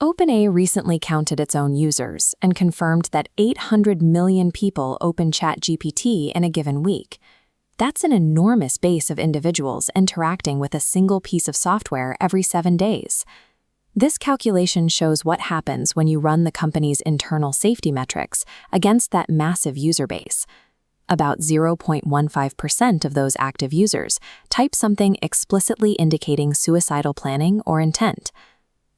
OpenAI recently counted its own users and confirmed that 800 million people open ChatGPT in a given week. That's an enormous base of individuals interacting with a single piece of software every 7 days. This calculation shows what happens when you run the company's internal safety metrics against that massive user base. About 0.15% of those active users type something explicitly indicating suicidal planning or intent.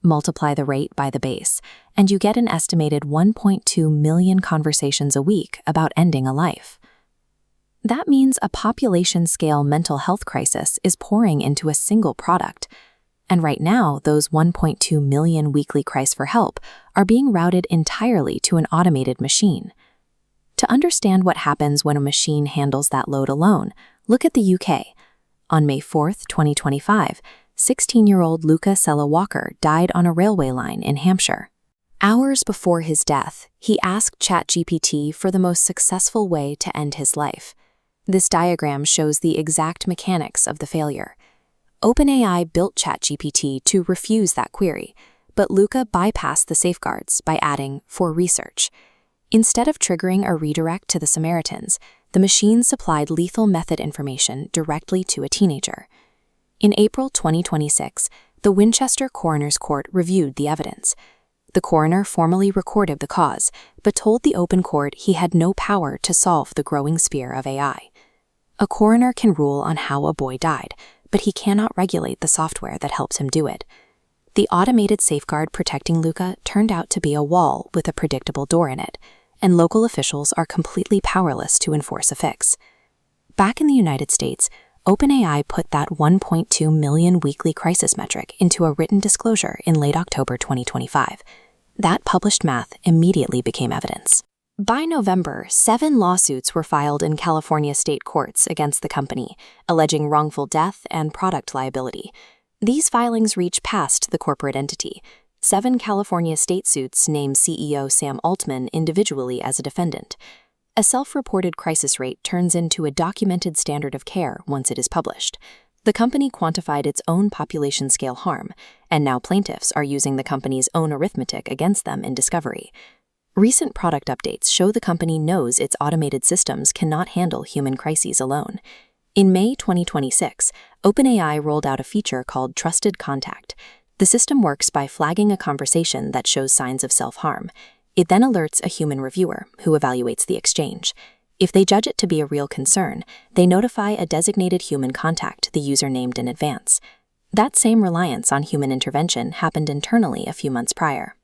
Multiply the rate by the base, and you get an estimated 1.2 million conversations a week about ending a life. That means a population-scale mental health crisis is pouring into a single product. And right now, those 1.2 million weekly cries for help are being routed entirely to an automated machine. To understand what happens when a machine handles that load alone, look at the UK. On May 4, 2025, 16-year-old Luca Sella Walker died on a railway line in Hampshire. Hours before his death, he asked ChatGPT for the most successful way to end his life. This diagram shows the exact mechanics of the failure. OpenAI built ChatGPT to refuse that query, but Luca bypassed the safeguards by adding "for research." Instead of triggering a redirect to the Samaritans, the machine supplied lethal method information directly to a teenager. In April 2026, the Winchester Coroner's Court reviewed the evidence. The coroner formally recorded the cause, but told the open court he had no power to solve the growing sphere of AI. A coroner can rule on how a boy died, but he cannot regulate the software that helps him do it. The automated safeguard protecting Luca turned out to be a wall with a predictable door in it, and local officials are completely powerless to enforce a fix. Back in the United States, OpenAI put that 1.2 million weekly crisis metric into a written disclosure in late October 2025. That published math immediately became evidence. By November, 7 lawsuits were filed in California state courts against the company, alleging wrongful death and product liability. These filings reach past the corporate entity. 7 California state suits name CEO Sam Altman individually as a defendant. A self-reported crisis rate turns into a documented standard of care once it is published. The company quantified its own population-scale harm, and now plaintiffs are using the company's own arithmetic against them in discovery. Recent product updates show the company knows its automated systems cannot handle human crises alone. In May 2026, OpenAI rolled out a feature called Trusted Contact. The system works by flagging a conversation that shows signs of self-harm. It then alerts a human reviewer who evaluates the exchange. If they judge it to be a real concern, they notify a designated human contact the user named in advance. That same reliance on human intervention happened internally a few months prior.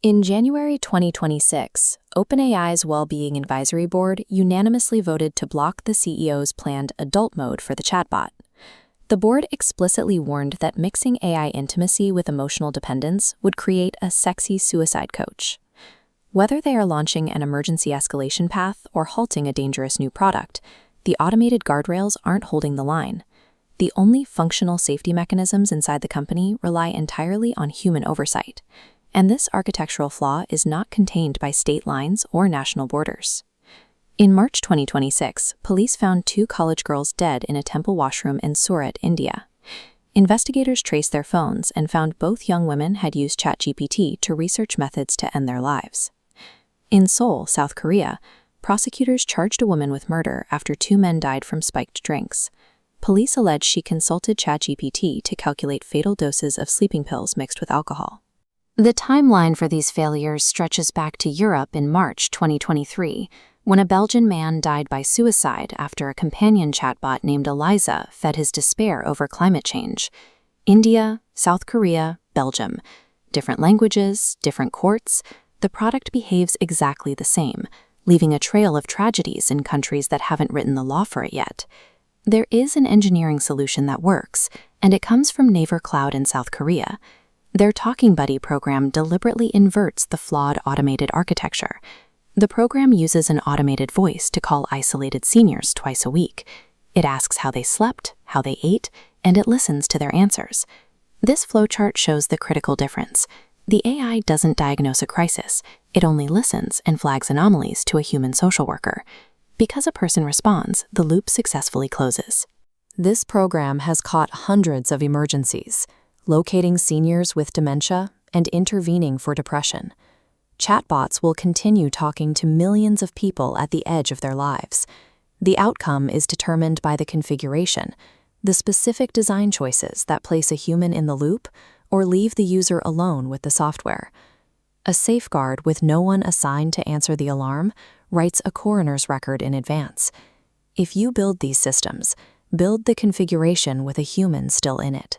In January 2026, OpenAI's Wellbeing Advisory Board unanimously voted to block the CEO's planned adult mode for the chatbot. The board explicitly warned that mixing AI intimacy with emotional dependence would create a sexy suicide coach. Whether they are launching an emergency escalation path or halting a dangerous new product, the automated guardrails aren't holding the line. The only functional safety mechanisms inside the company rely entirely on human oversight, and this architectural flaw is not contained by state lines or national borders. In March 2026, police found 2 college girls dead in a temple washroom in Surat, India. Investigators traced their phones and found both young women had used ChatGPT to research methods to end their lives. In Seoul, South Korea, prosecutors charged a woman with murder after 2 men died from spiked drinks. Police allege she consulted ChatGPT to calculate fatal doses of sleeping pills mixed with alcohol. The timeline for these failures stretches back to Europe in March 2023, when a Belgian man died by suicide after a companion chatbot named Eliza fed his despair over climate change. India, South Korea, Belgium. Different languages, different courts. The product behaves exactly the same, leaving a trail of tragedies in countries that haven't written the law for it yet. There is an engineering solution that works, and it comes from Naver Cloud in South Korea. Their Talking Buddy program deliberately inverts the flawed automated architecture. The program uses an automated voice to call isolated seniors twice a week. It asks how they slept, how they ate, and it listens to their answers. This flowchart shows the critical difference. The AI doesn't diagnose a crisis. It only listens and flags anomalies to a human social worker. Because a person responds, the loop successfully closes. This program has caught hundreds of emergencies, locating seniors with dementia, and intervening for depression. Chatbots will continue talking to millions of people at the edge of their lives. The outcome is determined by the configuration, the specific design choices that place a human in the loop or leave the user alone with the software. A safeguard with no one assigned to answer the alarm writes a coroner's record in advance. If you build these systems, build the configuration with a human still in it.